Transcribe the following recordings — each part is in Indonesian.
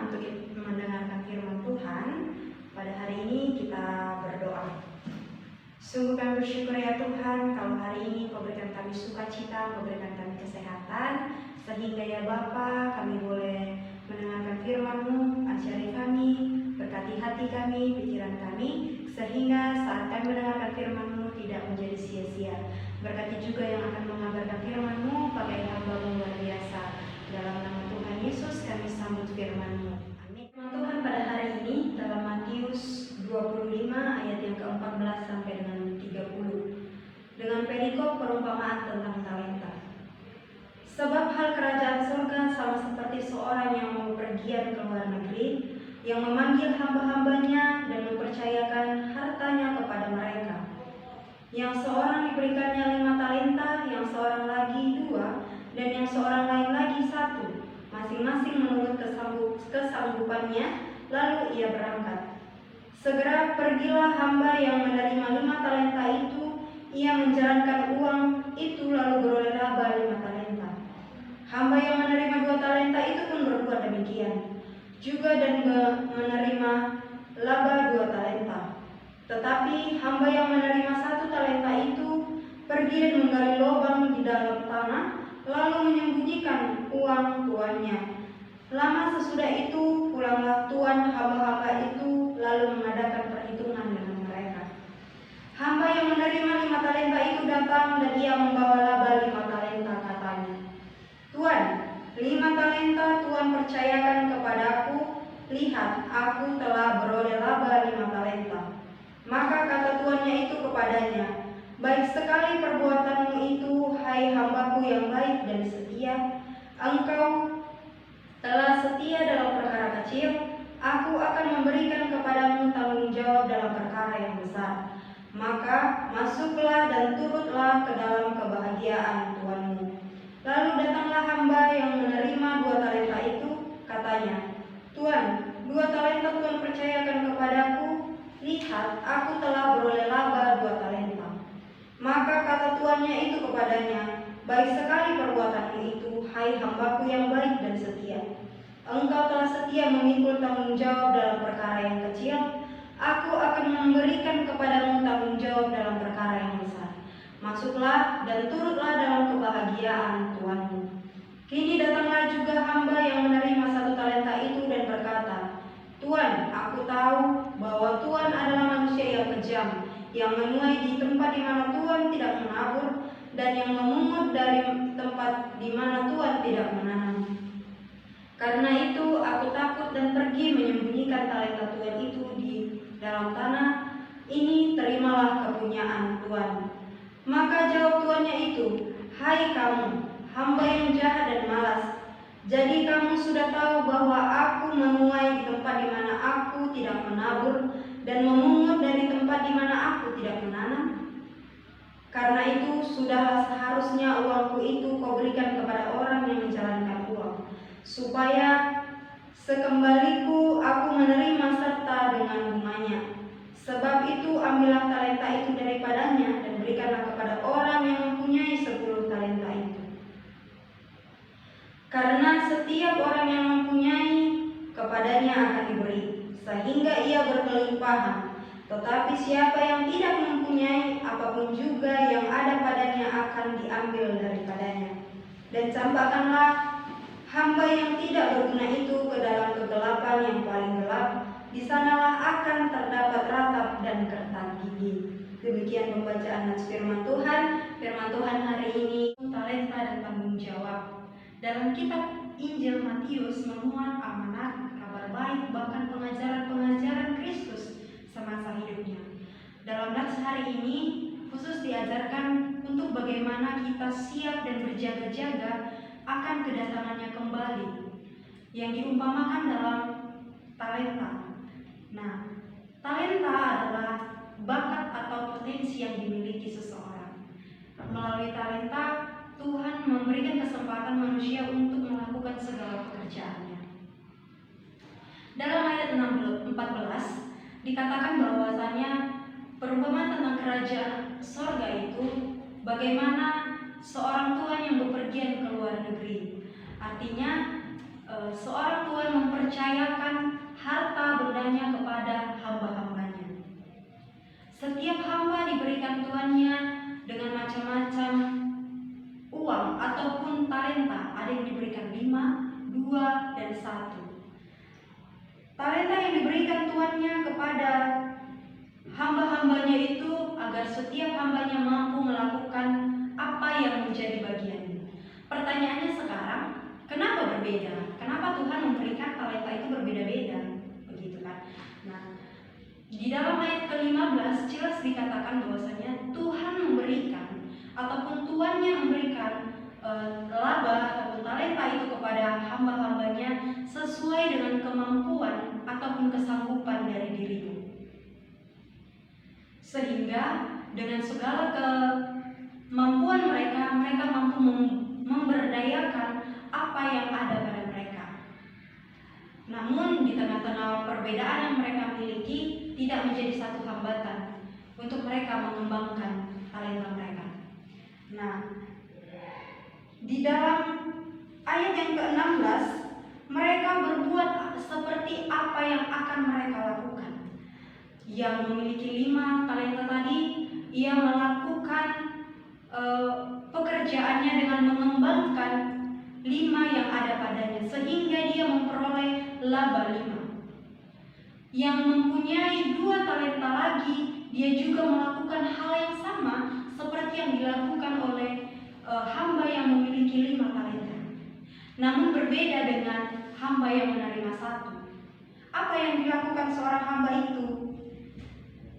untuk mendengarkan firman Tuhan. Pada hari ini kita berdoa. Sungguh kami bersyukur ya Tuhan, kalau hari ini Kau berikan kami sukacita, Kau berikan kami kesehatan, sehingga ya Bapa kami boleh mendengarkan firman-Mu. Ajari kami, berkati hati kami, pikiran kami, sehingga saat kami mendengarkan firman-Mu tidak menjadi sia-sia. Berkati juga yang akan mengabarkan firman-Mu, pakai hamba-Mu luar biasa. Dalam nama Tuhan Yesus kami sambut firman-Mu. Amin. Firman Tuhan pada hari ini dalam Matius 25 ayat yang ke-14 sampai dengan 30. Dengan perikop perumpamaan tentang talenta. Sebab hal kerajaan surga sama seperti seorang yang mau pergian ke luar negeri, yang memanggil hamba-hambanya dan mempercayakan hartanya kepada mereka. Yang seorang diberikannya 5 talenta, yang seorang lagi 2, dan yang seorang lain lagi 1, masing-masing menurut kesanggupannya, lalu ia berangkat. Segera pergilah hamba yang menerima 5 talenta itu, ia menjalankan uang itu lalu beroleh laba 5 talenta. Hamba yang menerima 2 talenta itu pun berbuat demikian juga dan menerima laba 2 talenta. Tetapi hamba yang menerima 1 talenta itu pergi dan menggali lubang di dalam tanah, lalu menyembunyikan uang tuannya. Lama sesudah itu pulanglah tuan hamba-hamba itu lalu mengadakan perhitungan dengan mereka. Hamba yang menerima 5 talenta itu datang dan ia membawa laba 5 talenta, katanya, Tuan, 5 talenta Tuan percayakan kepadaku, lihat aku telah beroleh laba 5 talenta. Maka kata tuannya itu kepadanya, baik sekali perbuatanmu itu, hai hambaku yang baik dan setia. Engkau telah setia dalam perkara kecil, aku akan memberikan kepadamu tanggung jawab dalam perkara yang besar. Maka masuklah dan turutlah ke dalam kebahagiaan tuanmu. Lalu datanglah hamba yang menerima 2 talenta itu, katanya, Tuan, 2 talenta Tuan percayakan kepadaku, lihat aku telah beroleh laba 2 talenta. Maka kata tuannya itu kepadanya, baik sekali perbuatanmu itu, hai hambaku yang baik dan setia. Engkau telah setia memikul tanggung jawab dalam perkara yang kecil, aku akan memberikan kepadamu tanggung jawab dalam perkara yang besar. Masuklah dan turutlah dalam kebahagiaan tuanmu. Kini datanglah juga hamba yang menerima 1 talenta itu dan berkata, Tuan, aku tahu bahwa Tuan adalah manusia yang kejam, yang menuai di tempat di mana Tuan tidak menabur, dan yang memungut dari tempat di mana Tuan tidak menanam. Karena itu aku takut dan pergi menyembunyikan talenta Tuan itu di dalam tanah. Ini terimalah kepunyaan Tuan. Maka jawab tuannya itu, hai kamu, hamba yang jahat dan malas. Jadi kamu sudah tahu bahwa aku menuai di tempat di mana aku tidak menabur dan memungut dari tempat di mana aku tidak menanam. Karena itu sudahlah seharusnya uangku itu kau berikan kepada orang yang menjalankan uang, supaya sekembaliku aku menerima serta dengan bunganya. Sebab itu ambillah talenta itu daripadanya dan berikanlah kepada orang yang mempunyai 10 talenta itu. Karena setiap orang yang mempunyai, kepadanya akan diberi, sehingga ia berkelimpahan. Tetapi siapa yang tidak mempunyai, apapun juga yang ada padanya akan diambil daripadanya. Dan campakkanlah hamba yang tidak berguna itu ke dalam kegelapan yang paling gelap, di sanalah akan terdapat ratap dan kertak gigi. Demikian pembacaan firman Tuhan. Firman Tuhan hari ini talenta dan tanggung jawab. Dalam kitab Injil Matius memuat amanat, kabar baik, bahkan pengajaran-pengajaran Kristus semasa hidupnya. Dalam nats hari ini khusus diajarkan untuk bagaimana kita siap dan berjaga-jaga akan kedatangannya kembali, yang diumpamakan dalam talenta. Nah, talenta adalah bakat atau potensi yang dimiliki seseorang. Melalui talenta, Tuhan memberikan kesempatan manusia untuk melakukan segala pekerjaannya. Dalam ayat 14 dikatakan bahwasanya perumpamaan tentang kerajaan sorga itu bagaimana seorang tuan yang bepergian ke luar negeri. Artinya seorang tuan mempercayakan harta bendanya kepada hamba-hambanya. Setiap hamba diberikan tuannya dengan macam-macam uang ataupun talenta. Ada yang diberikan 5, 2, dan 1. Talenta yang diberikan tuannya kepada hamba-hambanya itu agar setiap hambanya mampu melakukan apa yang menjadi bagiannya. Pertanyaannya sekarang, kenapa berbeda? Kenapa Tuhan memberikan talenta itu berbeda-beda? Begitu kan? Nah, di dalam ayat ke-15 jelas dikatakan bahwasanya Tuhan memberikan ataupun tuannya memberikan laba ataupun talenta itu kepada hamba-hambanya sesuai dengan kemampuan ataupun kesanggupan dari dirinya. Sehingga dengan segala kemampuan mereka mampu memberdayakan apa yang ada pada mereka. Namun di tengah-tengah perbedaan yang mereka miliki tidak menjadi satu hambatan untuk mereka mengembangkan talenta mereka. Nah, di dalam ayat yang ke-16 mereka berbuat seperti apa yang akan mereka lakukan. Yang memiliki 5 talenta tadi, ia melakukan pekerjaannya dengan mengembangkan 5 yang ada padanya, sehingga dia memperoleh laba 5. Yang mempunyai 2 talenta lagi, dia juga melakukan hal yang sama seperti yang dilakukan oleh hamba yang memiliki 5 talenta. Namun berbeda dengan hamba yang menerima 1. Apa yang dilakukan seorang hamba itu?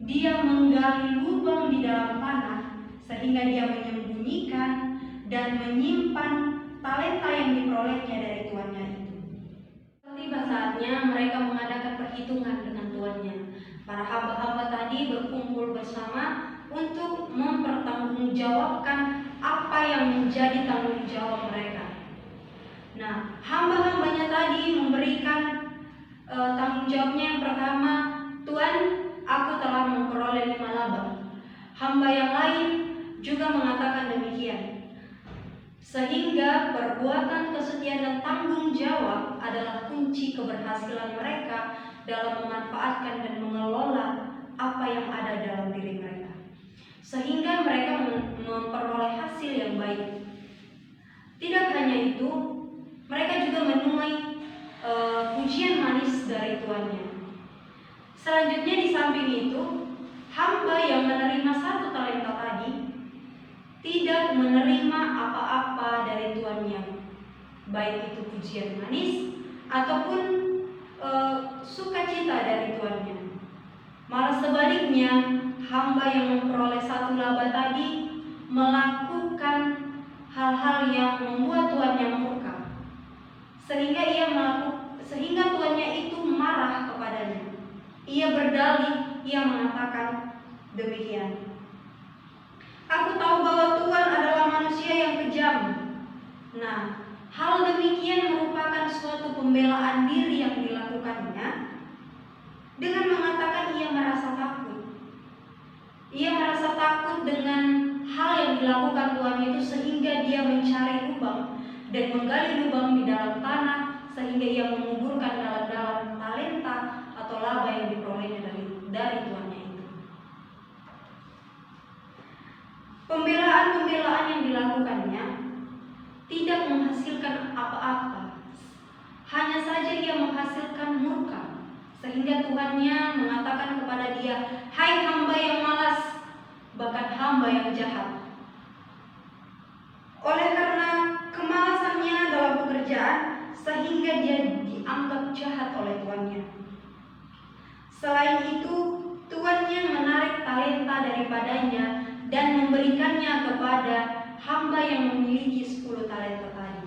Dia menggali lubang di dalam tanah sehingga dia menyembunyikan dan menyimpan talenta yang diperolehnya dari tuannya itu. Tiba saatnya mereka mengadakan perhitungan dengan tuannya. Para hamba-hamba tadi berkumpul bersama untuk mempertanggungjawabkan apa yang menjadi tanggung jawab mereka. Nah, hamba-hambanya tadi memberikan tanggung jawabnya yang pertama, Tuan, aku telah memperoleh 5 laba. Hamba yang lain juga mengatakan demikian. Sehingga perbuatan kesetiaan dan tanggung jawab adalah kunci keberhasilan mereka dalam memanfaatkan dan mengelola apa yang ada dalam diri mereka. Sehingga mereka memperoleh hasil yang baik. Tidak hanya itu, mereka juga menuai pujian manis dari tuannya. Selanjutnya di samping itu, hamba yang menerima 1 talenta tadi tidak menerima apa-apa dari tuannya, baik itu pujian manis ataupun sukacita dari tuannya. Malah sebaliknya, hamba yang memperoleh 1 laba tadi melakukan hal-hal yang membuat tuannya murka, sehingga tuannya itu marah kepadanya. Ia berdalih, ia mengatakan demikian, aku tahu bahwa Tuhan adalah manusia yang kejam. Nah, hal demikian merupakan suatu pembelaan diri yang dilakukannya dengan mengatakan ia merasa takut. Ia merasa takut dengan hal yang dilakukan Tuhan itu, sehingga dia mencari lubang dan menggali lubang di dalam tanah sehingga ia menguburkan dalam talenta atau laba yang diperolehnya dari tuannya itu. Pembelaan-pembelaan yang dilakukannya tidak menghasilkan apa-apa, hanya saja ia menghasilkan murka, sehingga tuannya mengatakan kepada dia, hai hamba yang malas, bahkan hamba yang jahat. Oleh karena kemalasannya dalam pekerjaan, sehingga dia dianggap jahat oleh tuannya. Selain itu, tuannya menarik talenta daripadanya dan memberikannya kepada hamba yang memiliki 10 talenta tadi.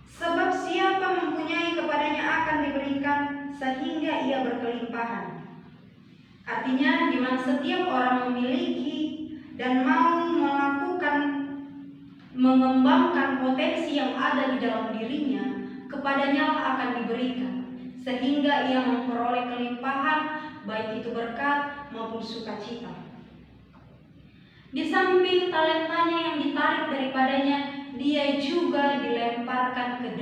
Sebab siapa mempunyai kepadanya akan diberikan sehingga ia berkelimpahan. Artinya, di mana setiap orang memiliki dan mau mengembangkan potensi yang ada di dalam dirinya, kepadanya akan diberikan, sehingga ia memperoleh kelimpahan, baik itu berkat maupun sukacita. Di samping talentanya yang ditarik daripadanya, dia juga dilemparkan ke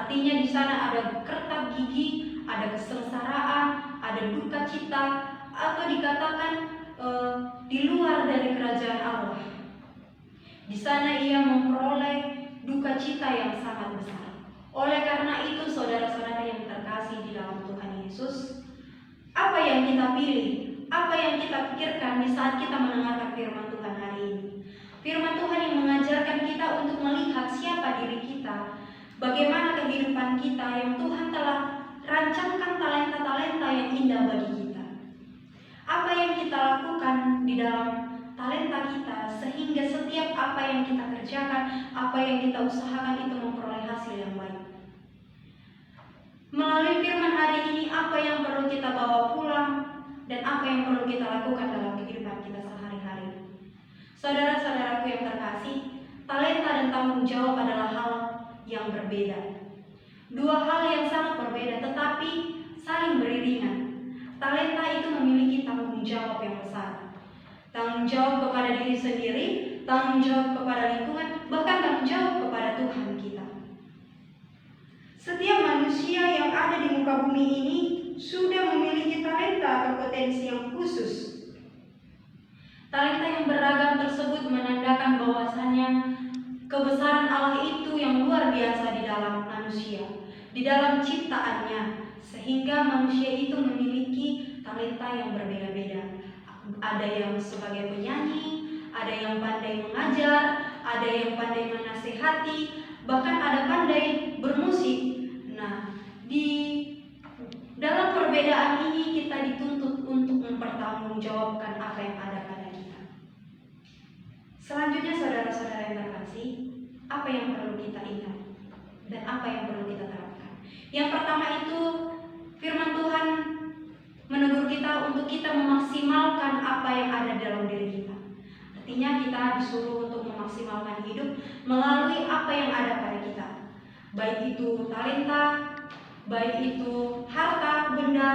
Artinya di sana ada kertak gigi, ada kesengsaraan, ada duka cita, atau dikatakan di luar dari kerajaan Allah. Di sana ia memperoleh duka cita yang sangat besar. Oleh karena itu, saudara-saudara yang terkasih di dalam Tuhan Yesus, apa yang kita pilih, apa yang kita pikirkan di saat kita mendengarkan firman Tuhan hari ini? Firman Tuhan yang mengajarkan kita untuk melihat siapa diri kita, bagaimana kehidupan kita yang Tuhan telah rancangkan talenta-talenta yang indah bagi kita. Apa yang kita lakukan di dalam talenta kita sehingga setiap apa yang kita kerjakan, apa yang kita usahakan itu memperoleh hasil yang baik. Melalui firman hari ini, apa yang perlu kita bawa pulang dan apa yang perlu kita lakukan dalam kehidupan kita sehari-hari. Saudara-saudaraku yang terkasih, talenta dan tanggung jawab adalah hal yang berbeda. Dua hal yang sangat berbeda tetapi saling beriringan. Talenta itu memiliki tanggung jawab yang besar. Tanggung jawab kepada diri sendiri, tanggung jawab kepada lingkungan, bahkan tanggung jawab kepada Tuhan kita. Setiap manusia yang ada di muka bumi ini sudah memiliki talenta atau potensi yang khusus. Talenta yang beragam tersebut menandakan bahwasannya kebesaran Allah itu yang luar biasa di dalam manusia, di dalam ciptaannya, sehingga manusia itu memiliki talenta yang berbeda-beda. Ada yang sebagai penyanyi, ada yang pandai mengajar, ada yang pandai menasehati, bahkan ada pandai bermusik. Nah, di dalam perbedaan ini kita dituntut untuk mempertanggungjawabkan apa yang ada pada kita. Selanjutnya, saudara-saudara yang terkasih, apa yang perlu kita ingat dan apa yang perlu kita terapkan? Yang pertama itu, firman Tuhan menegur kita untuk kita memaksimalkan apa yang ada dalam diri kita. Artinya kita disuruh untuk memaksimalkan hidup melalui apa yang ada pada kita. Baik itu talenta, baik itu harta, benda,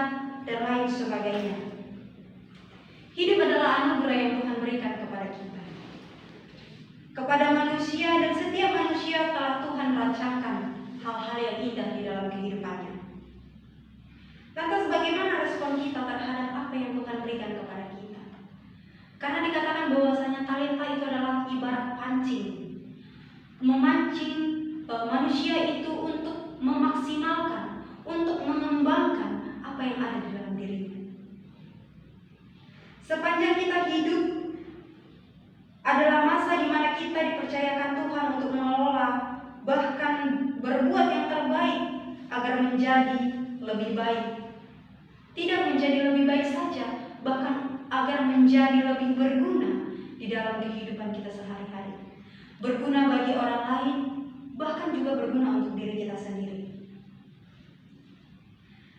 dan lain sebagainya. Hidup adalah anugerah yang Tuhan berikan kepada kita, kepada manusia, dan setiap manusia telah Tuhan rancangkan hal-hal yang indah di dalam kehidupannya. Lantas bagaimana respon kita terhadap apa yang Tuhan berikan kepada kita? Karena dikatakan bahwasanya talenta itu adalah ibarat pancing, memancing manusia itu untuk memaksimalkan, untuk mengembangkan apa yang ada di dalam dirinya. Sepanjang kita hidup adalah masa di mana kita dipercayakan Tuhan untuk mengelola, bahkan berbuat yang terbaik agar menjadi lebih baik. Tidak menjadi lebih baik saja, bahkan agar menjadi lebih berguna di dalam kehidupan kita sehari-hari. Berguna bagi orang lain, bahkan juga berguna untuk diri kita sendiri.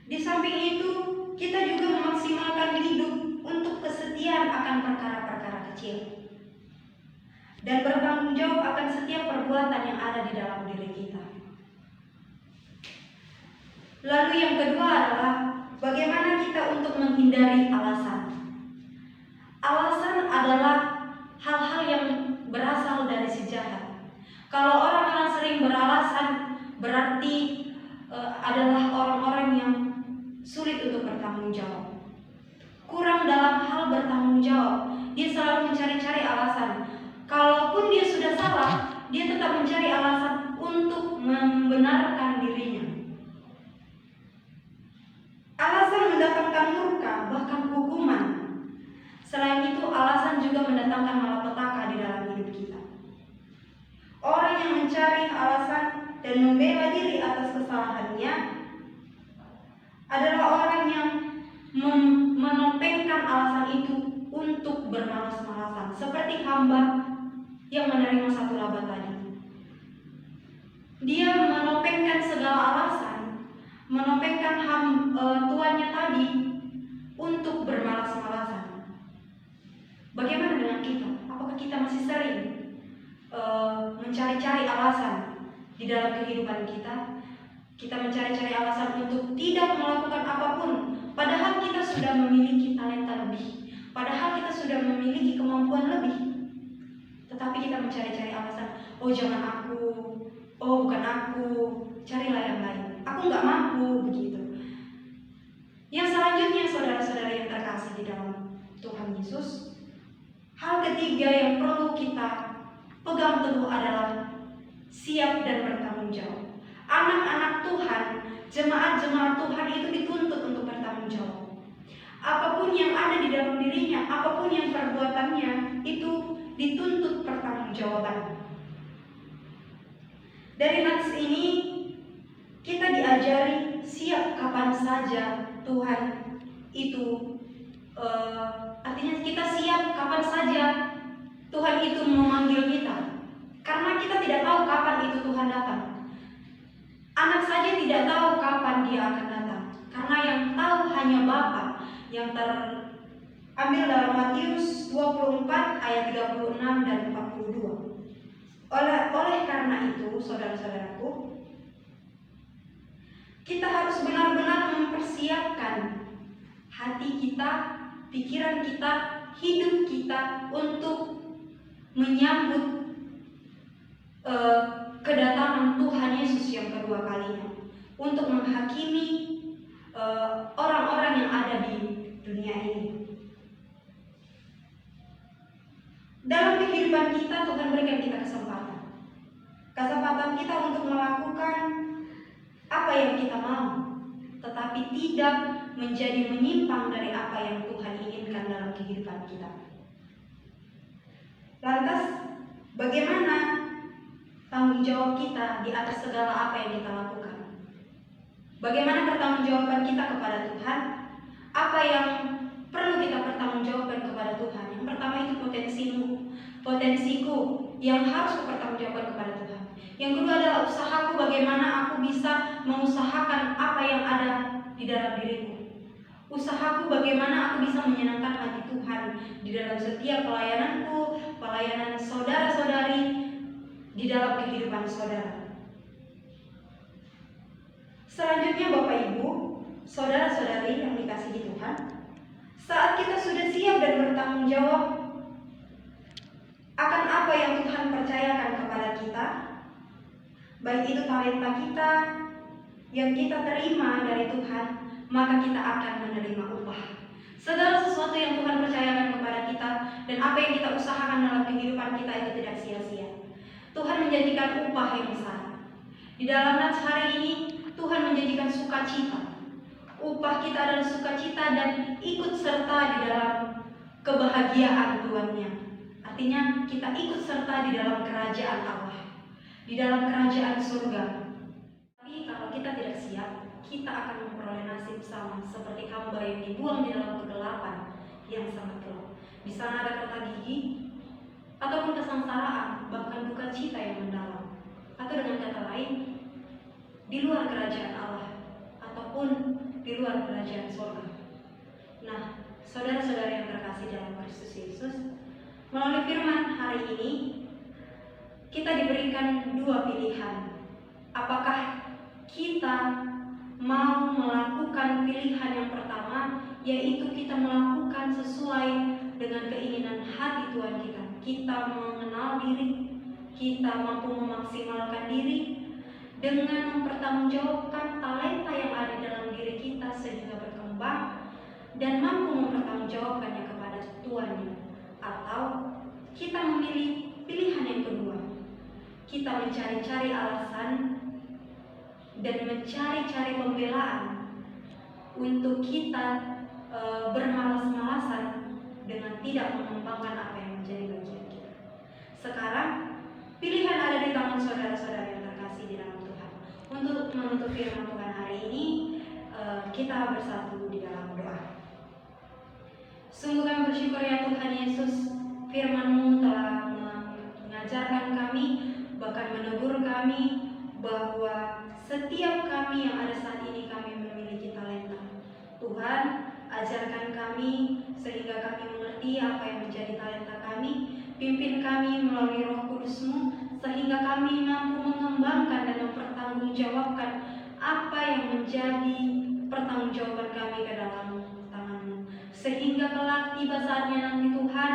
Di samping itu, kita juga memaksimalkan hidup untuk kesetiaan akan perkara-perkara kecil dan bertanggung jawab akan setiap perbuatan yang ada di dalam diri kita. Lalu yang kedua adalah bagaimana kita untuk menghindari alasan. Alasan adalah hal-hal yang berasal dari si jahat. Kalau orang-orang sering beralasan, berarti adalah orang-orang yang sulit untuk bertanggung jawab. Kurang dalam hal bertanggung jawab. Dia selalu mencari-cari alasan. Kalaupun dia sudah salah, dia tetap mencari alasan untuk membenarkan dirinya. Alasan mendatangkan murka, bahkan hukuman. Selain itu, alasan juga mendatangkan malapetaka di dalam hidup kita. Orang yang mencari alasan dan membela diri atas kesalahannya adalah orang yang menopengkan alasan itu untuk bermalas-malasan, seperti hamba yang menerima satu laba tadi. Dia menopengkan segala alasan, menopengkan tuannya tadi untuk bermalas-malasan. Bagaimana dengan kita? Apakah kita masih sering mencari-cari alasan di dalam kehidupan kita? Kita mencari-cari alasan untuk tidak melakukan apapun, padahal kita sudah memiliki talenta lebih, padahal kita sudah memiliki kemampuan lebih. Tetapi kita mencari-cari alasan, oh jangan aku, oh bukan aku, carilah yang lain, aku nggak mampu, begitu. Yang selanjutnya saudara-saudara yang terkasih di dalam Tuhan Yesus, hal ketiga yang perlu kita pegang teguh adalah siap dan bertanggung jawab. Anak-anak Tuhan, jemaat-jemaat Tuhan itu dituntut untuk bertanggung jawab. Apapun yang ada di dalam dirinya, apapun yang perbuatannya, itu dituntut pertanggungjawaban. Dari nats ini kita diajari siap kapan saja Tuhan itu artinya kita siap kapan saja Tuhan itu memanggil kita, karena kita tidak tahu kapan itu Tuhan datang. Anak saja tidak tahu kapan dia akan datang, karena yang tahu hanya Bapa, yang terambil dalam Matius 24 ayat 36 dan 42. Oleh karena itu, saudara-saudaraku, kita harus benar-benar mempersiapkan hati kita, pikiran kita, hidup kita untuk menyambut kedatangan Tuhan Yesus yang kedua kalinya, untuk menghakimi orang-orang yang ada di dunia ini. Dalam kehidupan kita, Tuhan berikan kita kesempatan kita untuk melakukan apa yang kita mau, tetapi tidak menjadi menyimpang dari apa yang Tuhan inginkan dalam kehidupan kita. Lantas, bagaimana tanggung jawab kita di atas segala apa yang kita lakukan? Bagaimana pertanggungjawaban kita kepada Tuhan? Apa yang perlu kita pertanggungjawabkan kepada Tuhan? Yang pertama itu potensiku yang harus kupertanggungjawabkan kepada Tuhan. Yang kedua adalah usahaku, bagaimana aku bisa mengusahakan apa yang ada di dalam diriku. Usahaku bagaimana aku bisa menyenangkan hati Tuhan di dalam setiap pelayananku, pelayanan saudara-saudari, di dalam kehidupan saudara. Selanjutnya Bapak Ibu, saudara-saudari yang dikasihi Tuhan, saat kita sudah siap dan bertanggung jawab akan apa yang Tuhan percayakan kepada kita, baik itu talenta kita yang kita terima dari Tuhan, maka kita akan menerima upah. Segala sesuatu yang Tuhan percayakan kepada kita dan apa yang kita usahakan dalam kehidupan kita itu tidak sia-sia. Tuhan menjanjikan upah yang besar. Di dalam nats hari ini, Tuhan menjanjikan sukacita. Upah kita adalah sukacita dan ikut serta di dalam kebahagiaan Tuhannya. Artinya kita ikut serta di dalam kerajaan Allah, di dalam kerajaan surga. Tapi kalau kita tidak siap, kita akan memperoleh nasib sama seperti hamba yang dibuang di dalam kegelapan yang sangat gelap. Di sana ada kata gigi ataupun kesengsaraan, bahkan duka cita yang mendalam. Atau dengan kata lain, di luar kerajaan Allah ataupun di luar kerajaan surga. Nah, saudara-saudara yang terkasih dalam Kristus Yesus, melalui firman hari ini kita diberikan dua pilihan. Apakah kita mau melakukan pilihan yang pertama, yaitu kita melakukan sesuai dengan keinginan hati Tuhan kita. Kita mengenal diri, kita mampu memaksimalkan diri dengan mempertanggungjawabkan talenta yang ada dalam diri kita sehingga berkembang dan mampu mempertanggungjawabkannya kepada Tuhan. Atau kita memilih pilihan yang kedua, kita mencari-cari alasan dan mencari-cari pembelaan untuk kita bermalas-malasan dengan tidak mengembangkan apa yang menjadi bagian kita. Sekarang pilihan ada di tangan saudara-saudara yang terkasih di dalam Tuhan. Untuk menutup firman Tuhan hari ini, kita bersatu di dalam doa. Sungguh kami bersyukur ya Tuhan Yesus, firman-Mu telah mengajarkan kami, bahkan menegur kami bahwa setiap kami yang ada saat ini kami memiliki talenta. Tuhan, ajarkan kami sehingga kami mengerti apa yang menjadi talenta kami. Pimpin kami melalui Roh Kudus-Mu sehingga kami mampu mengembangkan dan mempertanggungjawabkan apa yang menjadi pertanggungjawaban kami ke dalam tangan-Mu. Sehingga kelak tiba saatnya nanti Tuhan,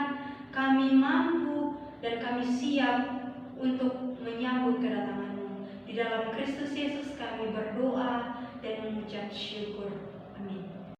kami mampu dan kami siap untuk menyambut kedatangan-Mu. Di dalam Kristus Yesus kami berdoa dan mengucap syukur.